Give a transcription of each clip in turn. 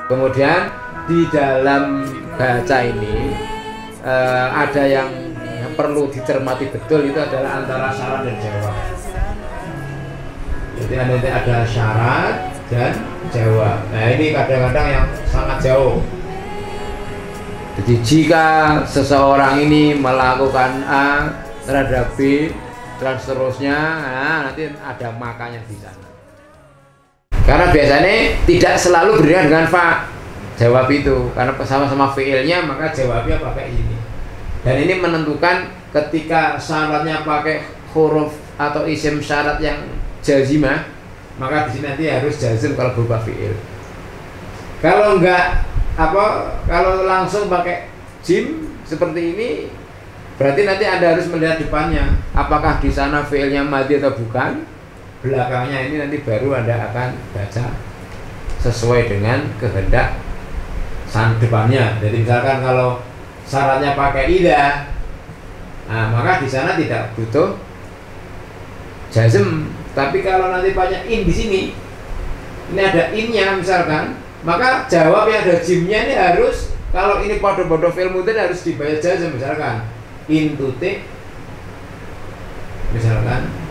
Kemudian di dalam baca ini ada yang perlu dicermati betul, itu adalah antara syarat dan jawab. Jadi nanti ada syarat dan jawab. Nah ini kadang-kadang yang sangat jauh. Jadi jika seseorang ini melakukan A terhadap B dan seterusnya, nah, nanti ada makanya di sana. Karena biasanya tidak selalu berikan dengan fa jawab itu, karena sama-sama fiilnya maka jawabnya pakai ini. Dan ini menentukan ketika syaratnya pakai huruf atau isim syarat yang jazimah, maka di sini nanti harus jazim kalau berupa fiil. Kalau enggak kalau langsung pakai jim seperti ini, berarti nanti Anda harus melihat depannya, apakah di sana fiilnya madhi atau bukan. Belakangnya ini nanti baru Anda akan baca sesuai dengan kehendak depannya. Jadi misalkan kalau syaratnya pakai ida, nah maka di sana tidak butuh jazm. Tapi kalau nanti banyak in di sini, ini ada innya misalkan, maka jawab yang ada jimnya ini harus, kalau ini podo-podo fi'il mudhari harus dibayar jazm. Misalkan in tutik, misalkan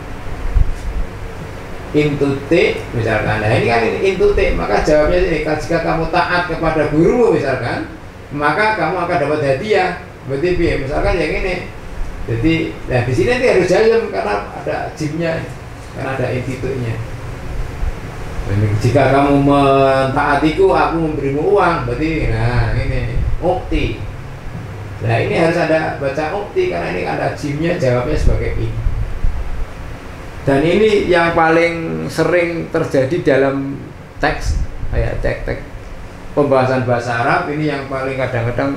in tutik, misalkan. Nah ini kan in tutik, maka jawabnya ini, jika kamu taat kepada gurumu misalkan, maka kamu akan dapat hadiah. Berarti misalkan yang ini. Jadi, nah di sini nanti harus jazm karena ada jimnya, karena ada in tutiknya. Jika kamu mentaatiku, aku memberimu uang, berarti nah ini ukti. Nah ini harus ada baca ukti karena ini ada jimnya, jawabnya sebagai in. Dan ini yang paling sering terjadi dalam teks, kayak teks pembahasan bahasa Arab, ini yang paling kadang-kadang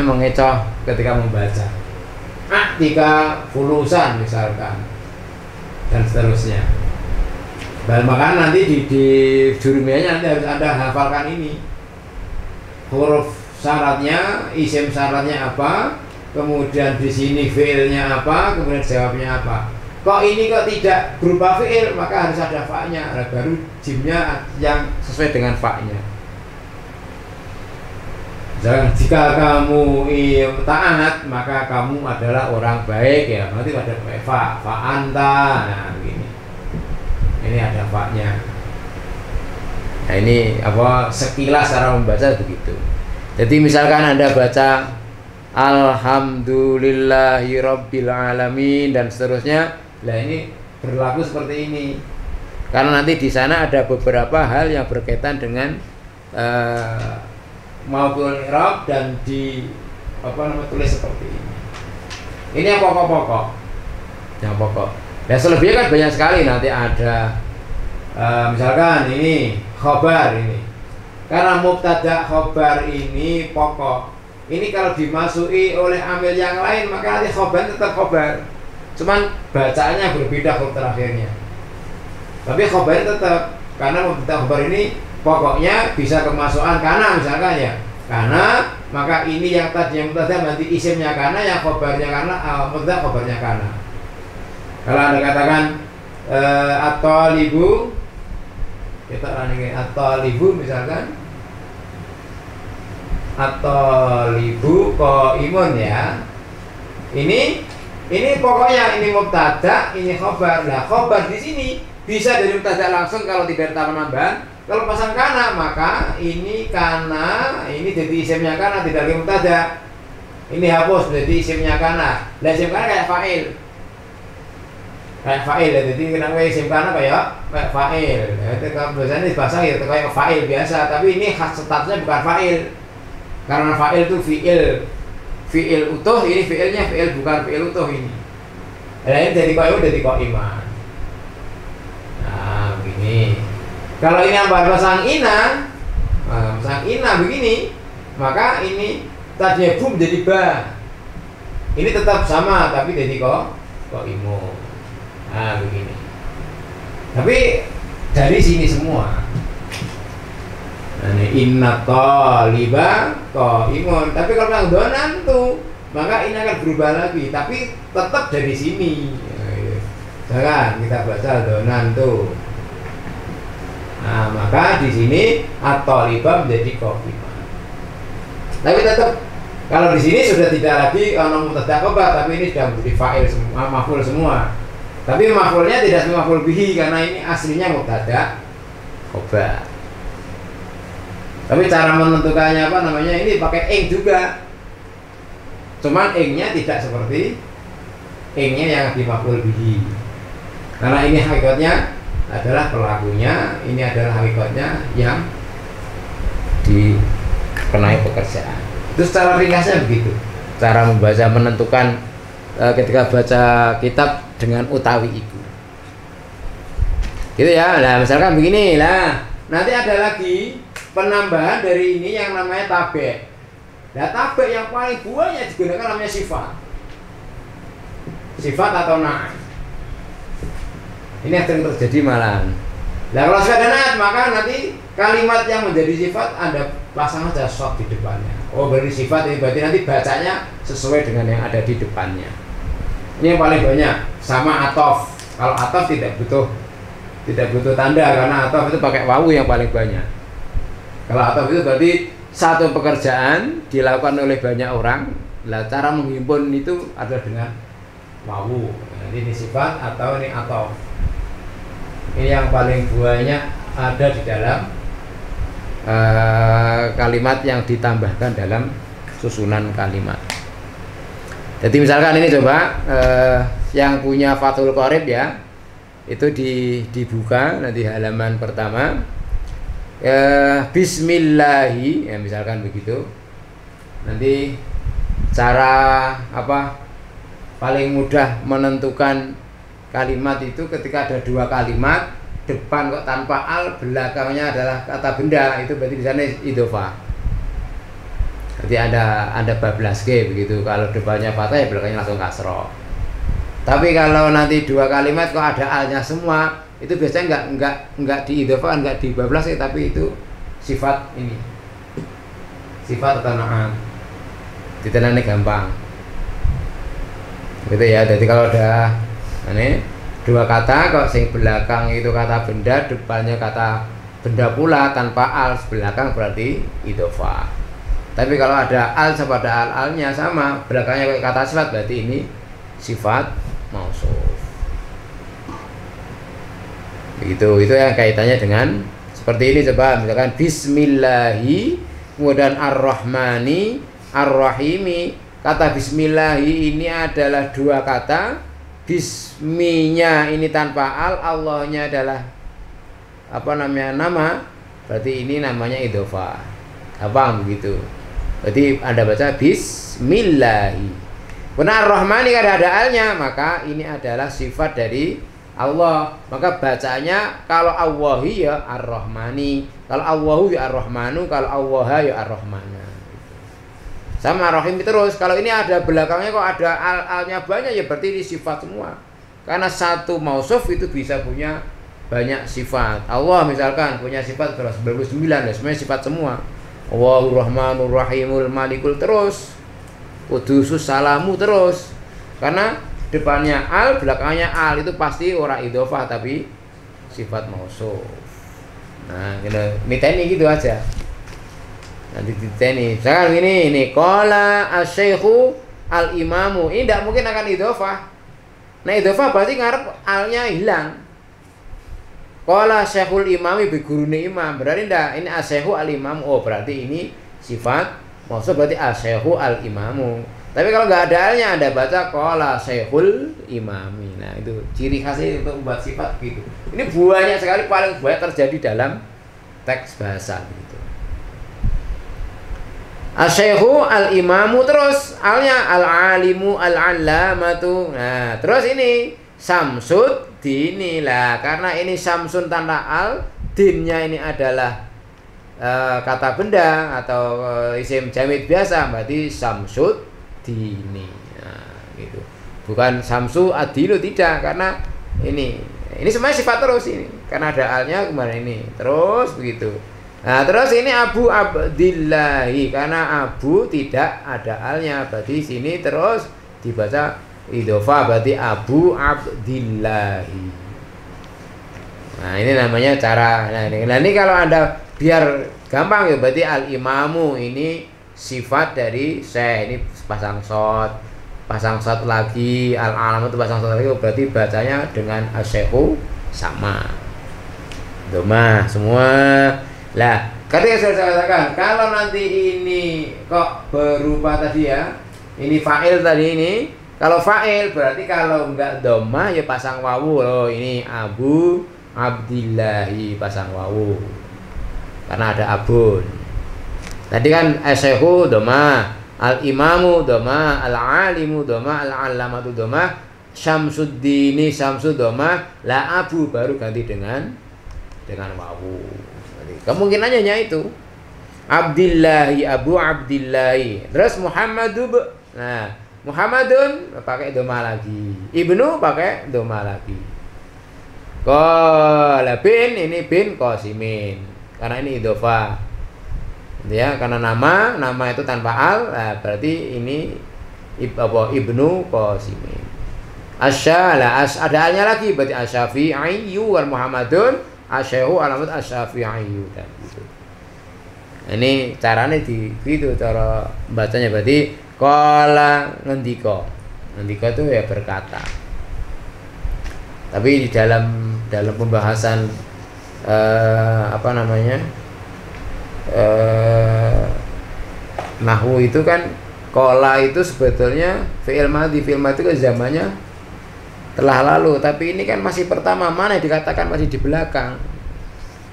mengecoh ketika membaca. Ketika fulusan misalkan dan seterusnya. Dan maka nanti di jurumiyahnya nanti harus Anda hafalkan ini, huruf syaratnya, isim syaratnya apa, kemudian di sini fiilnya apa, kemudian jawabnya apa. Kok ini kok tidak berupa fiil, maka harus ada fa-nya, baru jimnya yang sesuai dengan fa-nya. Jangan, jika kamu taat maka kamu adalah orang baik, ya nanti ada fa anta. Nah begini, ini ada fa-nya. Nah ini sekilas cara membaca begitu. Jadi misalkan Anda baca Alhamdulillahirabbil alamin dan seterusnya, nah ini berlaku seperti ini. Karena nanti di sana ada beberapa hal yang berkaitan dengan maupun i'rab dan tulis seperti ini. Ini yang pokok-pokok. Yang pokok. Dan selebihnya kan banyak sekali, nanti ada misalkan ini khobar ini. Karena mubtada khobar ini pokok. Ini kalau dimasuki oleh amil yang lain maka nanti khobar tetap khobar. Cuman bacaannya berbeda huruf terakhirnya. Tapi khobar tetap, karena mubtada khobar ini pokoknya bisa kemasukan kana misalkan ya. Karena maka ini yang tadi yang mubtada nanti isimnya kana, yang khobarnya kana, mubtada khobarnya kana. Kalau Anda katakan at-talibu, kita ulangi at-talibu misalkan, at-talibu qaimun ya. Ini pokoknya ini mubtada, ini khobar. Nah, khobar di sini bisa dari mubtada langsung kalau tidak ada tambahan. Kalau pasang kana maka ini kana, ini jadi isimnya kana, tidak lagi mubtada. Ini hapus jadi isimnya kana. Lah isim kana kayak fa'il. Kayak fa'il ya, jadi kenapa isim kana kayak fa'il. Itu kalau biasanya dipasang ya kayak fa'il biasa, tapi ini khas statusnya bukan fa'il. Karena fa'il itu fi'il utuh, ini fi'ilnya fi'il bukan fi'il utuh ini. Nah ini jadi qa'iman. Nah begini. Kalau ini yang pasang ina, begini, maka ini tadinya bum jadi ba. Ini tetap sama tapi jadi qa'imun. Nah begini. Tapi dari sini semua. Nah, ini inna taliba qaimun. Tapi kalau yang donan tuh, maka ini akan berubah lagi, tapi tetap dari sini. Jangan kita baca donan tuh. Nah, maka di sini at-thalibah menjadi qafimah. Tapi tetap kalau di sini sudah tidak lagi mubtada khabar, tapi ini sudah menjadi fa'il semua, maf'ul semua. Tapi maf'ulnya tidak maf'ul bihi karena ini aslinya mubtada khabar. Tapi cara menentukannya apa namanya, ini pakai ing juga. Cuman ingnya tidak seperti ingnya yang di maf'ul bihi. Karena ini hakikatnya adalah pelakunya, ini adalah hakikatnya yang dikenai pekerjaan. Itu secara ringkasnya begitu. Cara membaca menentukan ketika baca kitab dengan utawi itu. Gitu ya. Nah, misalkan begini lah. Nanti ada lagi penambahan dari ini yang namanya tabe'. Nah, tabe' yang paling banyak digunakan namanya sifat. Sifat atau na'at. Ini yang sering terjadi malah. Nah, kalau sudah ada na'at, maka nanti kalimat yang menjadi sifat Anda pasang aja shot di depannya. Oh, berarti sifat ini berarti nanti bacanya sesuai dengan yang ada di depannya. Ini yang paling banyak. Sama atof. Kalau atof tidak butuh tanda karena atof itu pakai wawu yang paling banyak. Kalau atof itu berarti satu pekerjaan dilakukan oleh banyak orang. Nah, cara menghimpun itu adalah dengan wawu. Nah, ini sifat atau ini atof. Ini yang paling banyak ada di dalam kalimat yang ditambahkan dalam susunan kalimat. Jadi misalkan ini coba yang punya Fathul Qorib ya, itu dibuka nanti halaman pertama. Bismillahi ya, misalkan begitu. Nanti cara apa paling mudah menentukan kalimat itu ketika ada dua kalimat, depan kok tanpa al, belakangnya adalah kata benda, itu berarti di sana idhofah. Jadi ada bablas begitu. Kalau depannya fathah ya belakangnya langsung kasroh. Tapi kalau nanti dua kalimat kok ada alnya semua, itu biasanya enggak diidhofah, enggak dibablas tapi itu sifat ini. Sifat atau na'at. Ditenangnya gampang. Gitu ya. Jadi kalau ada ini dua kata kok sing belakang itu kata benda, depannya kata benda pula tanpa al belakang berarti idhofah. Tapi kalau ada al sama ada al-alnya sama, belakangnya kayak kata sifat berarti ini sifat mausuf. Begitu, itu yang kaitannya dengan seperti ini. Coba misalkan bismillahi, kemudian ar-rahmani, ar-rahimi. Kata bismillahi ini adalah dua kata. Bisminya ini tanpa al, Allahnya adalah apa namanya nama, berarti ini namanya idhofah. Apa begitu? Berarti Anda baca bismillahi. Benar Rahmani kada ada alnya, maka ini adalah sifat dari Allah. Maka bacanya kalau Allahi ya ar-Rahmani, kalau Allahu ya ar-Rahmanu, kalau Allah ya ar-Rahmana. Sama Rahim terus. Kalau ini ada belakangnya kok ada al-alnya banyak, ya berarti ini sifat semua. Karena satu mausuf itu bisa punya banyak sifat. Allah misalkan punya sifat 99, ya semuanya sifat semua. Allahur Rahmanur Rahimul Malikul terus. Qudusus Salamu terus. Karena depannya al, belakangnya al, itu pasti ora idhofah tapi sifat mausuf. Nah, ini gitu aja. Nanti diteni. Misalkan ini qala asy-syaikhu al-imamu. Ini tidak mungkin akan idhofah. Nah, idhofah berarti ngarep alnya hilang. Qala syaikhul imami bi gurune imam. Berarti enggak, ini asy-syaikhu al-imamu. Oh, berarti ini sifat maksud berarti asy-syaikhu al-imamu. Tapi kalau enggak ada alnya Anda baca qala syaikhul imami. Nah, itu ciri khasnya untuk membuat sifat gitu. Ini banyak sekali, paling banyak terjadi dalam teks bahasa gitu. Asy-syaikhu al-imamu terus alnya al-alimu al-allamatu. Nah, terus ini Samsud dini lah, karena ini Samsun tanpa al, dinnya ini adalah kata benda atau isim jamid biasa, berarti Samsud dini. Nah, gitu. Bukan Samsu adilu, tidak, karena ini semuanya sifat terus ini. Karena ada alnya kemarin ini. Terus begitu. Nah, terus ini Abu Abdillahi, karena Abu tidak ada alnya, berarti sini terus dibaca idhofah, berarti Abu Abdillahi. Nah ini namanya cara. Nah ini kalau Anda biar gampang ya, berarti al-imamu ini sifat dari saya, ini pasang shot lagi, al-alam itu pasang shot lagi, berarti bacanya dengan asyaihu sama doma semua. Lah ketika saya katakan kalau nanti ini kok berupa tadi ya, ini fa'il tadi ini, kalau fa'il berarti kalau enggak doma ya pasang wawu loh. Ini Abu Abdillahi pasang wawu karena ada abun. Tadi kan asyaihu doma, al-imamu doma, al-alimu doma, al-allamatu doma, Syamsuddini Syamsu doma, la abu baru ganti dengan wawu. Jadi, kemungkinannya itu Abdillahi, Abu Abdillahi. Terus Muhammadu, nah Muhammadun pakai doma lagi, Ibnu pakai doma lagi. Qala bin, ini bin qasimin karena ini idhofah ya, karena nama itu tanpa al, nah, berarti ini Ibnu qasimin. Asya ada alnya lagi, berarti asyafi'iyyu wal Muhammadun asyaihu alamat asyafi'iyyu dan gitu. Ini caranya gitu cara bacanya, berarti qala ngendika itu ya berkata. Tapi di dalam pembahasan nahwu itu kan qala itu sebetulnya fi'il madhi itu kan zamannya telah lalu, tapi ini kan masih pertama, mana yang dikatakan masih di belakang.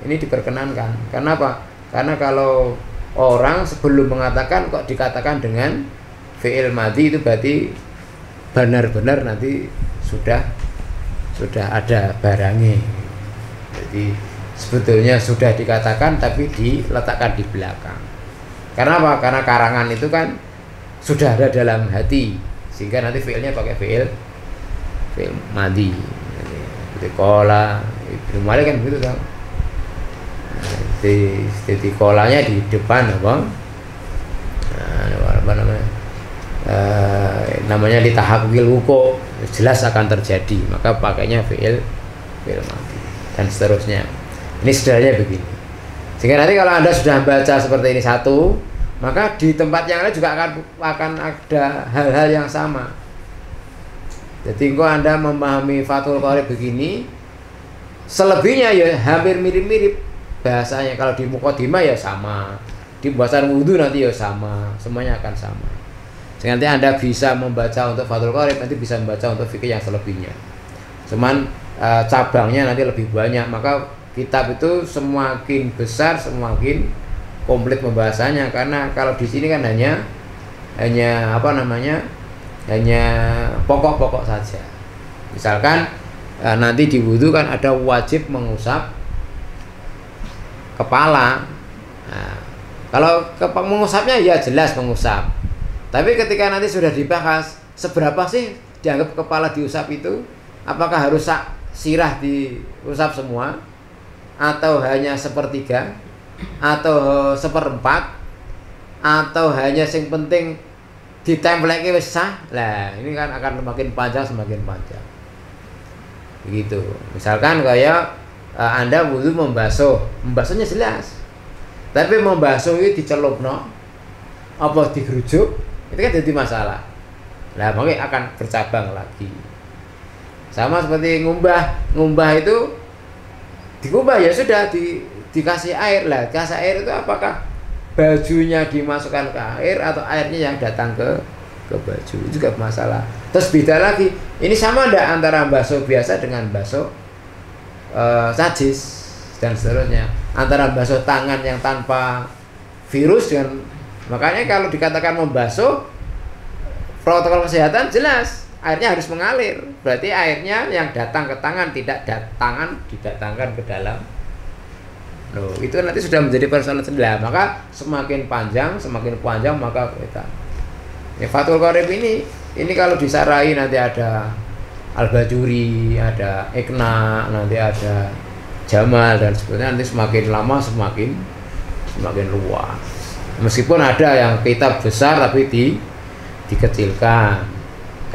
Ini diperkenankan. Kenapa? Karena kalau orang sebelum mengatakan kok dikatakan dengan fi'il madhi, itu berarti benar-benar nanti sudah ada barangnya. Jadi sebetulnya sudah dikatakan tapi diletakkan di belakang. Karena apa? Karena karangan itu kan sudah ada dalam hati, sehingga nanti fi'ilnya pakai fi'il madhi. Jadi qala Ibnu Malik kan begitu kan. Jadi kolanya di depan apa? Apa namanya? Namanya litahaqqiqil wuqu', jelas akan terjadi, maka pakainya fi'il madhi dan seterusnya. Ini sederhananya begini. Sehingga nanti kalau Anda sudah baca seperti ini satu, maka di tempat yang lain juga akan ada hal-hal yang sama. Jadi kalau Anda memahami Fathul Qorib begini, selebihnya ya hampir mirip-mirip bahasanya. Kalau di Muqaddimah ya sama, di pembahasan wudhu nanti ya sama, semuanya akan sama. Sehingga nanti Anda bisa membaca untuk Fathul Qorib, nanti bisa membaca untuk fikih yang selebihnya. Cuman cabangnya nanti lebih banyak, maka kitab itu semakin besar semakin komplit pembahasannya. Karena kalau di sini kan hanya pokok-pokok saja. Misalkan nanti di wudu kan ada wajib mengusap kepala. Nah, kalau mengusapnya ya jelas mengusap. Tapi ketika nanti sudah dibahas seberapa sih dianggap kepala diusap itu, apakah harus sirah diusap semua, atau hanya sepertiga, atau seperempat, atau hanya yang penting ditempleki wis sah. Lah ini kan akan semakin panjang begitu. Misalkan kayak Anda wudu membasuhnya jelas, tapi membasuh itu dicelupno apa digerujuk, itu kan jadi masalah. Nah makanya akan bercabang lagi. Sama seperti ngumbah itu dikumbah ya sudah dikasih air. Lah kasih air itu apakah bajunya dimasukkan ke air atau airnya yang datang ke baju, itu juga masalah. Terus beda lagi, ini sama enggak antara basuh biasa dengan basuh sajis dan seterusnya, antara basuh tangan yang tanpa virus dengan, makanya kalau dikatakan membasuh protokol kesehatan jelas airnya harus mengalir, berarti airnya yang datang ke tangan, tidak didatangkan ke dalam. Loh, itu nanti sudah menjadi persoalan sendiri. Maka semakin panjang maka kita Fathul Qorib ini kalau disarai nanti ada Al-Bajuri, ada Iqna, nanti ada Jamal dan sebagainya, nanti semakin lama semakin luas. Meskipun ada yang kitab besar tapi dikecilkan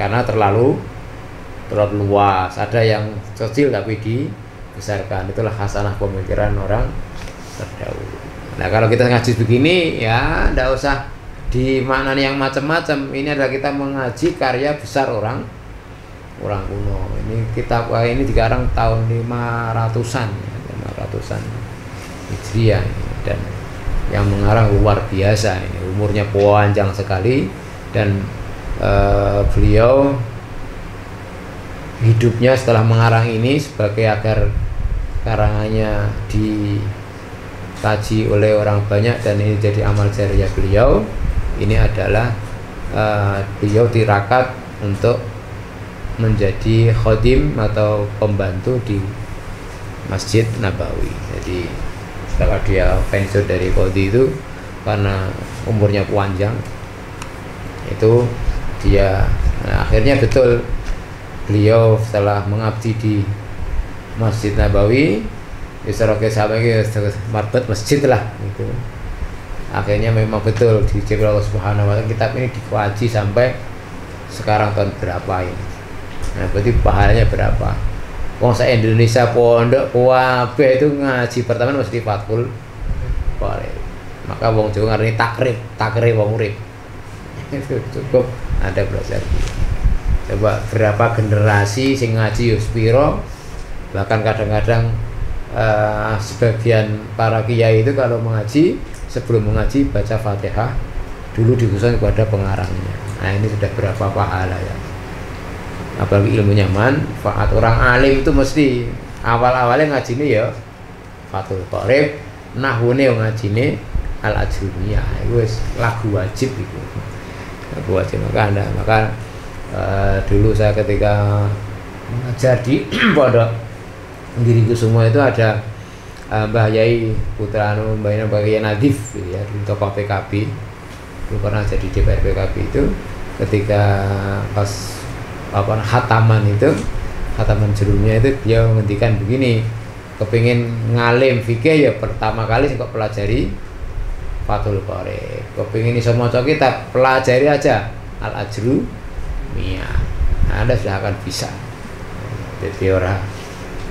karena terlalu luas, ada yang kecil tapi besarkan. Itulah hasanah pemikiran orang terdahulu. Nah kalau kita ngaji begini ya ndak usah dimaknani yang macam-macam. Ini adalah kita mengaji karya besar orang kuno. Ini kitab ini dikarang tahun 500-an ya, 500-an Hijriah ini. Dan yang mengarang luar biasa ini, umurnya panjang sekali, dan beliau hidupnya setelah mengarang ini sebagai agar karangannya dikaji oleh orang banyak dan ini jadi amal jariah beliau. Ini adalah beliau tirakat untuk menjadi khodim atau pembantu di Masjid Nabawi. Jadi setelah dia pensiun dari qadhi itu karena umurnya panjang, itu dia akhirnya betul beliau setelah mengabdi di Masjid Nabawi Isroke sampai marbet masjid lah gitu. Akhirnya memang betul di Allah Subhanahu wa taala kitab ini dikaji sampai sekarang tahun berapa ini. Nah, berarti pahalanya berapa? Wong sa Indonesia pondok kabeh itu ngaji pertama mesti Fathul Qorib. Maka wong Jawa ngarani takrib wong urip. Itu cukup ada belajar. Coba berapa generasi sing ngaji yo piro? Bahkan kadang-kadang sebagian para kiai itu kalau mengaji, sebelum mengaji baca Fatihah dulu dikhususkan kepada pengarangnya. Nah ini sudah berapa pahala ya. Apalagi ilmunya manfaat. Orang alim itu mesti awal-awalnya ngaji ini ya Fathul Qorib, nahwune ngajine Al-Ajrumiyah. Itu lagu wajib itu. Lagu wajib maka dulu saya ketika mengajar di pondok diriku semua itu ada Mbah Yai Putra Mbah Yai Nadif gitu ya, di tokoh PKB. Itu pernah jadi DPR PKB itu ketika pas khataman jurumnya itu dia menghentikan begini, kepingin ngalim fikih ya pertama kali kok pelajari Fathul Qorib, kepingin iso maca kitab pelajari aja Al-Ajrumiyah. Nah, Anda sudah akan bisa. Jadi orang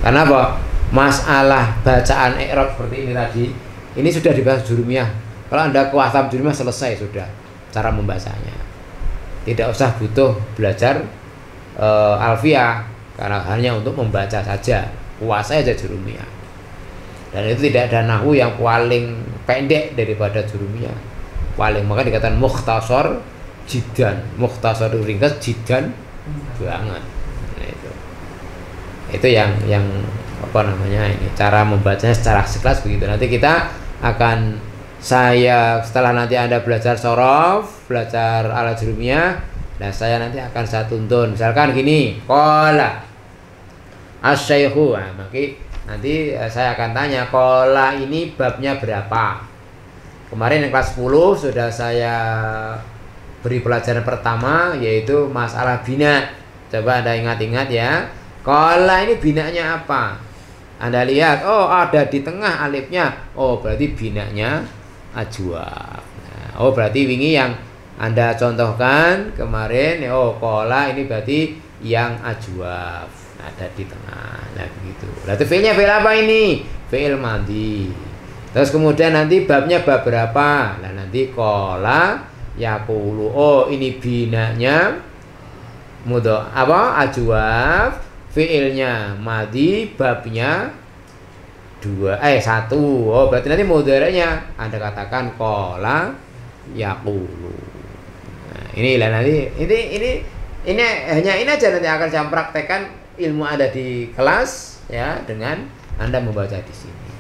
karena apa? Masalah bacaan i'rab seperti ini tadi, ini sudah dibahas Jurumiyah. Kalau Anda kuatam Jurumiyah selesai sudah cara membacanya. Tidak usah butuh belajar alfiah karena hanya untuk membaca saja, kuasai aja Jurumiyah. Dan itu tidak ada nahwu yang paling pendek daripada Jurumiyah. Paling maka dikatakan mukhtasar jiddan. Mukhtasar itu ringkas, jiddan banget. Nah, itu yang apa namanya ini cara membacanya secara ikhlas begitu. Nanti kita akan setelah nanti Anda belajar sorof, belajar Al-Ajrumiyah, nah saya nanti akan saya tuntun. Misalkan gini, qala asy-syaikhu. Nah, nanti saya akan tanya qala ini babnya berapa. Kemarin yang kelas 10 sudah saya beri pelajaran pertama yaitu masalah bina. Coba Anda ingat-ingat ya. Qala ini binanya apa? Anda lihat, oh ada di tengah alifnya. Oh berarti binanya ajwaf. Nah, oh berarti wingi yang Anda contohkan kemarin, oh qala ini berarti yang ajwaf ada di tengah. Nah begitu. Berarti fi'ilnya fi'il apa ini? Fi'il madhi. Terus kemudian nanti babnya bab berapa? Nah nanti qala yaqulu. Oh ini binanya mudho apa? Ajwaf. Fi'ilnya madhi, babnya 1. Oh berarti nanti mudhari'nya Anda katakan qala yaqulu. Nah, inilah nanti ini hanya ini aja nanti akan saya praktekkan ilmu Anda di kelas ya dengan Anda membaca di sini.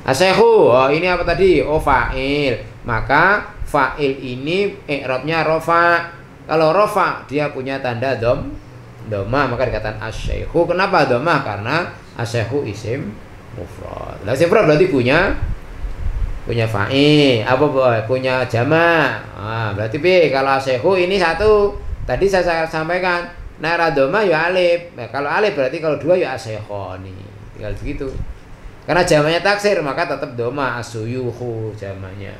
Asyaikhu, oh ini apa tadi? Oh fa'il. Maka fa'il ini i'rabnya rafa. Kalau rafa dia punya tanda dhamma, maka dikatakan asyaikhu. Kenapa dhamma? Karena asyaikhu isim mufrad. Lah isim mufrad berarti punya fa'il. Apa punya jama'. Nah, berarti kalau asyaikhu ini 1. Tadi saya sampaikan nara dhamma ya alif. Nah, kalau alif berarti kalau 2 ya asyaikhoni. Tinggal begitu. Karena jamanya taksir maka tetap dhamma asyuyukhu jamanya.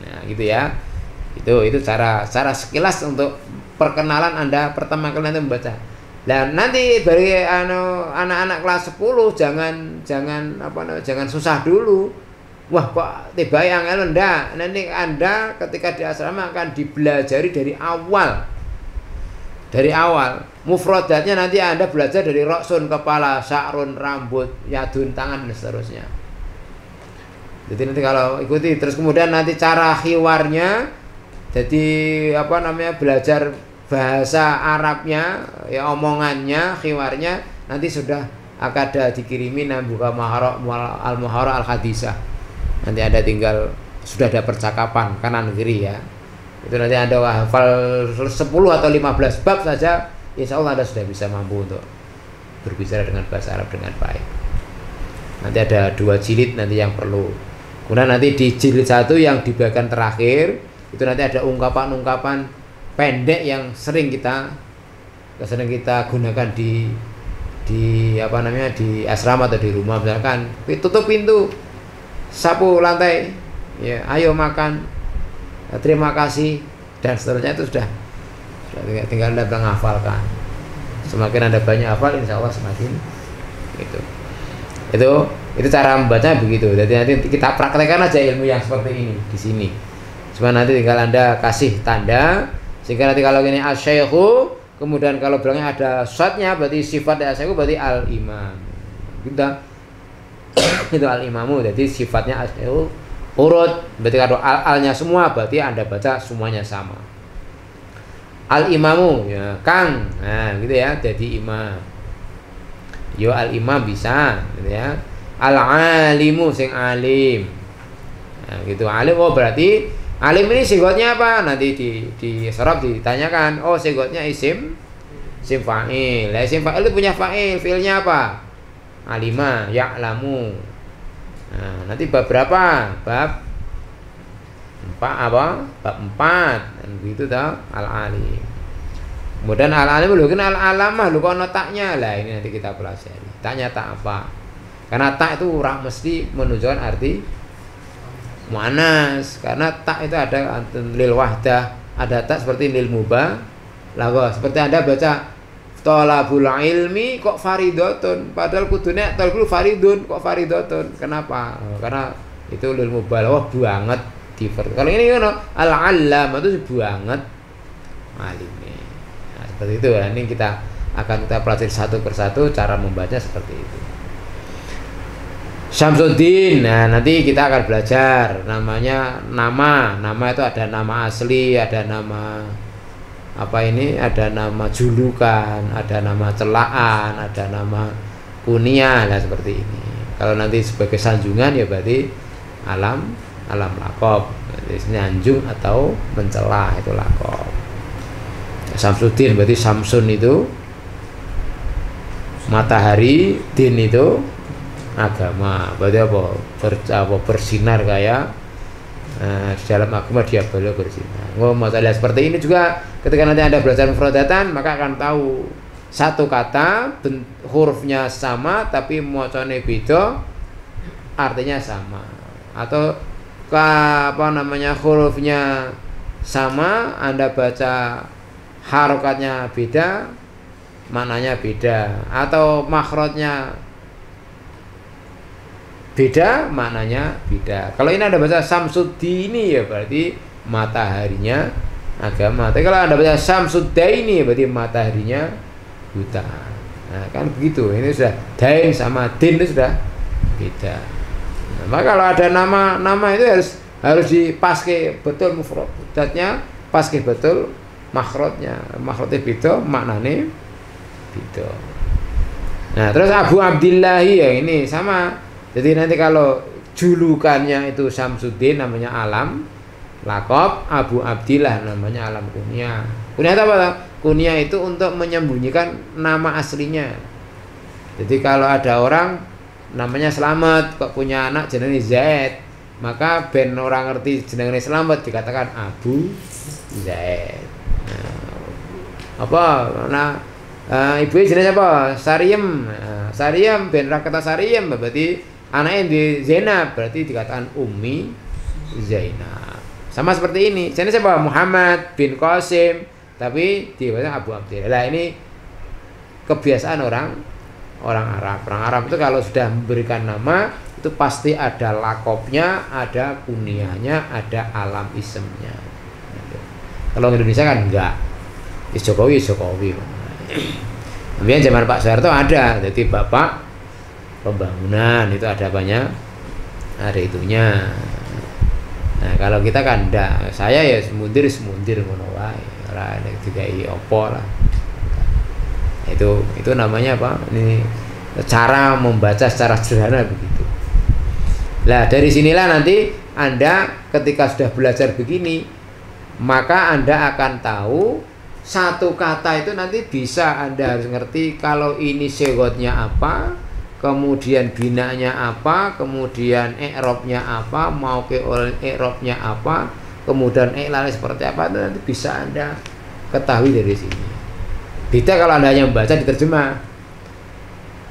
Nah, gitu ya. Itu cara sekilas untuk perkenalan Anda pertama kali nanti membaca. Dan nanti bagi anak-anak kelas 10 jangan susah dulu. Wah kok tiba yang ndak. Nanti Anda ketika di asrama akan dibelajari dari awal. Dari awal. Mufradatnya nanti Anda belajar dari roksun kepala, sya'run rambut, yadun tangan dan seterusnya. Jadi nanti kalau ikuti terus kemudian nanti cara khiwarnya, jadi belajar bahasa Arabnya, ya omongannya, khiwarnya nanti sudah akan ada dikirimi buka al-muharrar al-hadisah. Nanti Anda tinggal sudah ada percakapan kanan kiri ya. Itu nanti Anda hafal 10 atau 15 bab saja, insya Allah Anda sudah bisa mampu untuk berbicara dengan bahasa Arab dengan baik. Nanti ada 2 jilid nanti yang perlu. Kemudian nanti di jilid 1 yang di bagian terakhir itu nanti ada ungkapan-ungkapan pendek yang sering kita gunakan di asrama atau di rumah. Misalkan tutup pintu, sapu lantai, ya, ayo makan, terima kasih dan seterusnya. Itu sudah tinggal Anda menghafalkan. Semakin Anda banyak hafal, insya Allah semakin itu cara membaca begitu. Jadi nanti kita praktekkan aja ilmu yang seperti ini di sini. Cuma nanti tinggal Anda kasih tanda. Sehingga nanti kalau ini asy-syaikhu, kemudian kalau belakangnya ada syadnya, berarti sifat asy-syaikhu berarti al-imam. Kita itu al-imamu, jadi sifatnya asy-syaikhu urut. Berarti kalau al-alnya semua, berarti Anda baca semuanya sama. Al-imamu, ya, Kang. Nah, gitu ya, jadi imam. Yo al-imam bisa, gitu ya. Al-alimu sing alim. Nah, gitu alim berarti alim ini sigotnya apa? Nanti di serap ditanyakan. Oh, sigotnya isim fa'il. Lah isim fa'il itu punya fa'il, fi'ilnya apa? Alima, ya'lamu. Nah, nanti bab berapa? Bab 4 Bab 4. Dan begitu toh, al-alim. Kemudian al-alim kan al-alamah kok ono taknya. Lah ini nanti kita pelajari. Taknya tak apa? Karena tak itu mesti menunjukkan arti muannas, karena tak itu ada lil wahdah, ada tak seperti lil mubah. Lah seperti Anda baca thalabul ilmi kok faridotun, padahal kudune talabul faridun kok faridotun. Kenapa? Karena itu lil mubah. Wah banget kalau ini al-allam itu banget alime. Nah, seperti itu. Ini kita akan pelajari satu persatu cara membaca seperti itu. Syamsuddin, nah nanti kita akan belajar namanya nama itu ada nama asli, ada nama ada nama julukan, ada nama celaan, ada nama kunyah, nah seperti ini. Kalau nanti sebagai sanjungan ya berarti alam lakob, nyanjung atau mencela itu lakob. Syamsuddin berarti Samsun itu matahari, din itu agama, berarti bersinar kayak di dalam agama dia boleh bersinar. Masalah seperti ini juga ketika nanti Anda belajar mufradatan, maka akan tahu satu kata hurufnya sama tapi macane beda, artinya sama. Atau hurufnya sama, Anda baca harokatnya beda, maknanya beda. Atau makhrajnya beda, maknanya beda. Kalau ini Anda baca Samsuddini ya berarti mataharinya agama. Tapi kalau Anda baca Samsuddaini berarti mataharinya buta. Nah, kan begitu. Ini sudah dain sama din itu sudah beda. Nah, maka kalau ada nama itu harus dipaske betul mufradatnya, paske betul makhrajnya. Makhrajnya beda, maknanya beda. Nah, terus Abu Abdillahi ya ini sama. Jadi nanti kalau julukannya itu Samsuddin namanya alam lakob, Abu Abdillah namanya alam kunyah. Kunyah itu apa? Kunyah itu untuk menyembunyikan nama aslinya. Jadi kalau ada orang namanya Slamet kok punya anak jenenge Zaid, maka ben orang ngerti jenenge Slamet dikatakan Abu Zaid. Ibu jenenge apa? Sariem. Sariem ben rakata Sariem berarti anaknya di Zainab, berarti dikatakan Ummi Zainab. Sama seperti ini. Jadi siapa? Muhammad bin Qasim, tapi dibaca Abu Abdillah. Nah, ini kebiasaan orang Arab. Orang Arab itu kalau sudah memberikan nama itu pasti ada lakopnya, ada kuniahnya, ada alam isemnya. Kalau Indonesia kan enggak. Jokowi. Kemudian zaman Pak Soeharto ada, jadi Bapak Pembangunan itu ada banyak, ada itunya. Nah kalau kita kan enggak, saya ya semundir ngono wae, ora nek dikai opo lah. Itu namanya apa? Ini cara membaca secara sederhana begitu. Nah dari sinilah nanti Anda ketika sudah belajar begini, maka Anda akan tahu satu kata itu nanti bisa Anda harus ngerti kalau ini segotnya apa, kemudian binanya apa, kemudian i'rabnya apa, mau ke i'rabnya apa, kemudian i'lalnya seperti apa, itu nanti bisa Anda ketahui dari sini. Beda kalau Anda hanya membaca diterjemah.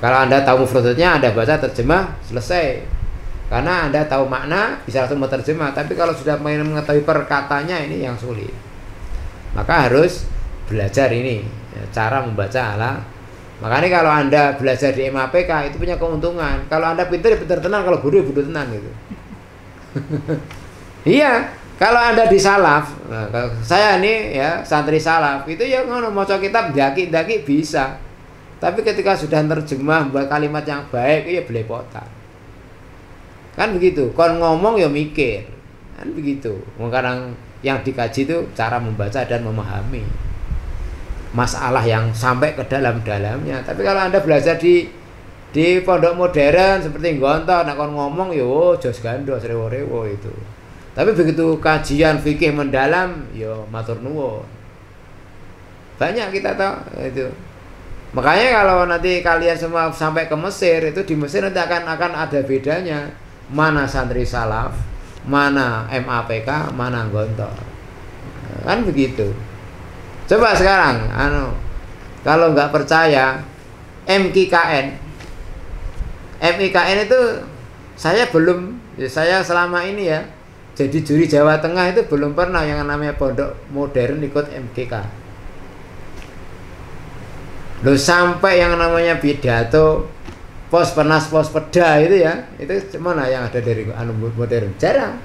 Kalau Anda tahu mufradatnya, Anda baca terjemah, selesai. Karena Anda tahu makna, bisa langsung menerjemah. Tapi kalau sudah mengetahui perkatanya, ini yang sulit. Maka harus belajar ini, cara membaca ala. Makanya kalau Anda belajar di MAPK itu punya keuntungan. Kalau Anda pintar ya pintar tenan, kalau bodoh ya bodoh tenan gitu. Iya, kalau Anda di salaf, nah, saya ini ya santri salaf itu ya ngono maca kitab daki bisa. Tapi ketika sudah terjemah buat kalimat yang baik ya belepotan. Kan begitu. Kon ngomong ya mikir. Kan begitu. Sekarang yang dikaji itu cara membaca dan memahami masalah yang sampai ke dalam-dalamnya. Tapi kalau Anda belajar di pondok modern seperti Gontor, nak kon ngomong yo jos gandos rewo-rewo itu. Tapi begitu kajian fikih mendalam, yo matur nuwun. Banyak kita tahu itu. Makanya kalau nanti kalian semua sampai ke Mesir, itu di Mesir nanti akan ada bedanya. Mana santri salaf, mana MAPK, mana Gontor. Kan begitu. Coba sekarang, kalau nggak percaya, MKKN itu saya selama ini ya jadi juri Jawa Tengah itu belum pernah yang namanya pondok modern ikut MKK. Loh sampai yang namanya pidato pos peda itu ya, itu mana yang ada dari modern? Jarang.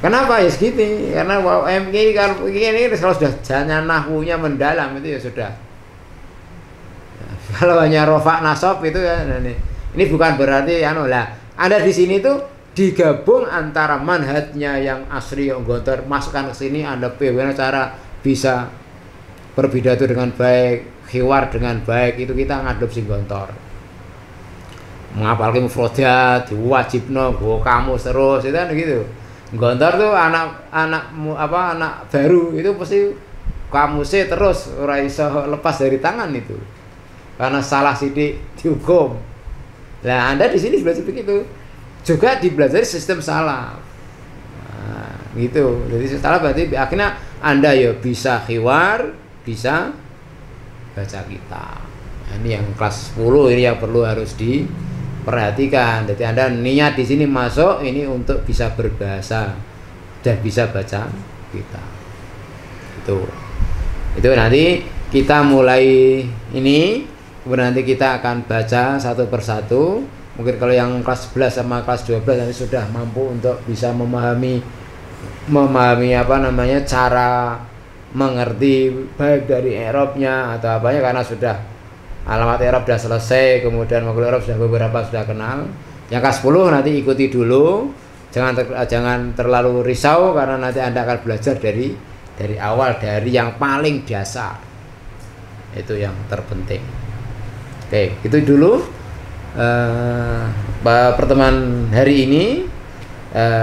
Kenapa ya segini? Karena MKI kalau ini kalau sudah jalan nahwunya mendalam itu ya sudah. Kalau hanya rofa nasab itu ya ini bukan berarti lah. Ada di sini tuh digabung antara manhajnya yang asli yang Gontor masukkan ke sini, Anda bagaimana cara bisa berpidato dengan baik, hiwar dengan baik, itu kita ngadopsi Gontor. Menghafalkan mufradat, diwajibno go kamus terus itu kan gitu. Gontor tuh anak baru itu pasti kamusnya terus ora iso lepas dari tangan itu. Karena salah sidik dihukum. Nah, Anda di sini belajar begitu. Juga dipelajari sistem salaf. Nah, gitu. Jadi salaf berarti akhirnya Anda ya bisa hiwar, bisa baca kitab. Nah, ini yang kelas 10 ini yang perlu harus diperhatikan. Jadi Anda niat di sini masuk ini untuk bisa berbahasa dan bisa baca kitab. Itu nanti kita mulai ini, kemudian nanti kita akan baca satu persatu. Mungkin kalau yang kelas 11 sama kelas 12 nanti sudah mampu untuk bisa memahami cara mengerti baik dari i'rabnya atau apanya, karena sudah alamat i'rab sudah selesai, kemudian makhluk i'rab sudah beberapa sudah kenal. Yang kelas 10 nanti ikuti dulu, jangan terlalu risau karena nanti Anda akan belajar dari awal, dari yang paling dasar. Itu yang terpenting. Oke, itu dulu pertemuan hari ini.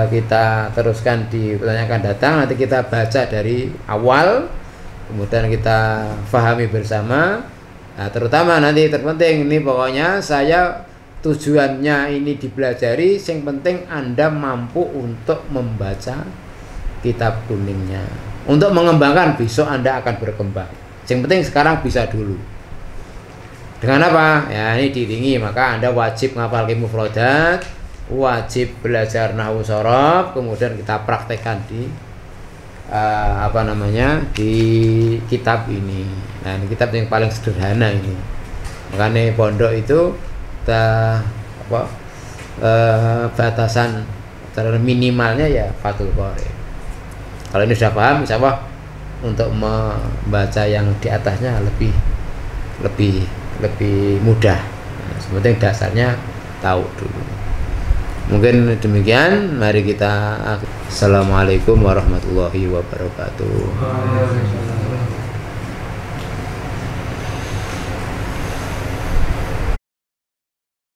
Kita teruskan di pertanyaan akan datang. Nanti kita baca dari awal, kemudian kita fahami bersama. Nah, terutama nanti terpenting ini pokoknya saya tujuannya ini dipelajari. Yang penting Anda mampu untuk membaca kitab kuningnya. Untuk mengembangkan besok Anda akan berkembang. Yang penting sekarang bisa dulu. Dengan apa? Ya ini diiringi, maka Anda wajib ngapal mufradat, wajib belajar nahwu sorof, kemudian kita praktekkan di apa namanya di kitab ini. Nah, ini kitab yang paling sederhana ini. Makanya pondok itu batasan minimalnya ya Fathul Qorib. Kalau ini sudah paham, insya Allah untuk membaca yang di atasnya lebih mudah. Sebenarnya dasarnya tahu dulu. Mungkin demikian. Mari kita. Assalamualaikum warahmatullahi wabarakatuh.